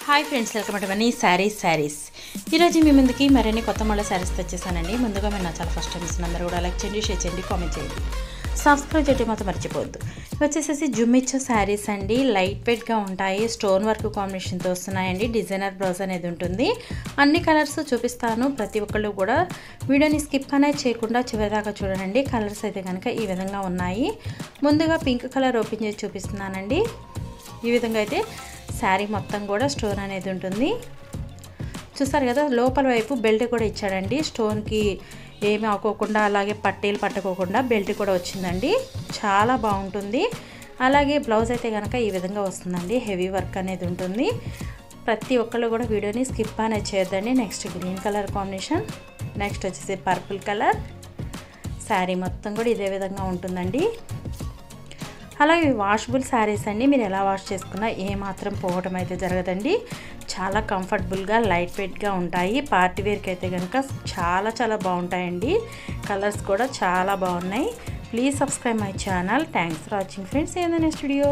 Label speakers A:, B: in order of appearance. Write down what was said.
A: Hi friends, welcome to money saris. ఈరోజు మీ ముందుకి మరిన్ని కొత్త మళ్ళీ శారీస్ తెచ్చేసానండి. ముందుగా మీరు నా చాలా ఫస్ట్ టైం ఇస్తున్న అందరూ కూడా లైక్ చేయండి, షేర్ చేయండి, కామెంట్ చేయండి, సబ్స్క్రైబ్ చేయడం మాత్రం మర్చిపోవద్దు. వచ్చేసేసి జుమ్మిచ్చో శారీస్ అండి. లైట్ వెయిట్గా ఉంటాయి, స్టోన్ వర్క్ కాంబినేషన్తో వస్తున్నాయండి. డిజైనర్ బ్లౌజ్ అనేది ఉంటుంది. అన్ని కలర్స్ చూపిస్తాను, ప్రతి ఒక్కళ్ళు కూడా వీడియోని స్కిప్ అనేది చేయకుండా చివరిదాకా చూడండి. కలర్స్ అయితే కనుక ఈ విధంగా ఉన్నాయి. ముందుగా పింక్ కలర్ ఓపెన్ చేసి చూపిస్తున్నానండి. ఈ విధంగా అయితే శారీ మొత్తం కూడా స్టోన్ అనేది ఉంటుంది. చూస్తారు కదా, లోపల వైపు బెల్ట్ కూడా ఇచ్చాడండి. స్టోన్కి ఏమి అవ్వకుండా, అలాగే పట్టీలు పట్టుకోకుండా బెల్ట్ కూడా వచ్చిందండి. చాలా బాగుంటుంది. అలాగే బ్లౌజ్ అయితే కనుక ఈ విధంగా వస్తుందండి. హెవీ వర్క్ అనేది ఉంటుంది. ప్రతి ఒక్కళ్ళు కూడా వీడియోని స్కిప్ అనేది చేయొద్దండి. Next green colour combination, next వచ్చేసి పర్పుల్ కలర్. శారీ మొత్తం కూడా ఇదే విధంగా ఉంటుందండి. అలాగే వాషబుల్ శారీస్ అండి. మీరు ఎలా వాష్ చేసుకున్నా ఏమాత్రం పోవడం అయితే జరగదండి. చాలా కంఫర్టబుల్గా లైట్ వెయిట్గా ఉంటాయి. పార్టీ వేర్కి అయితే కనుక చాలా బాగుంటాయండి. కలర్స్ కూడా చాలా బాగున్నాయి. Please subscribe my channel. Thanks for watching friends. ఏందనే స్టూడియో.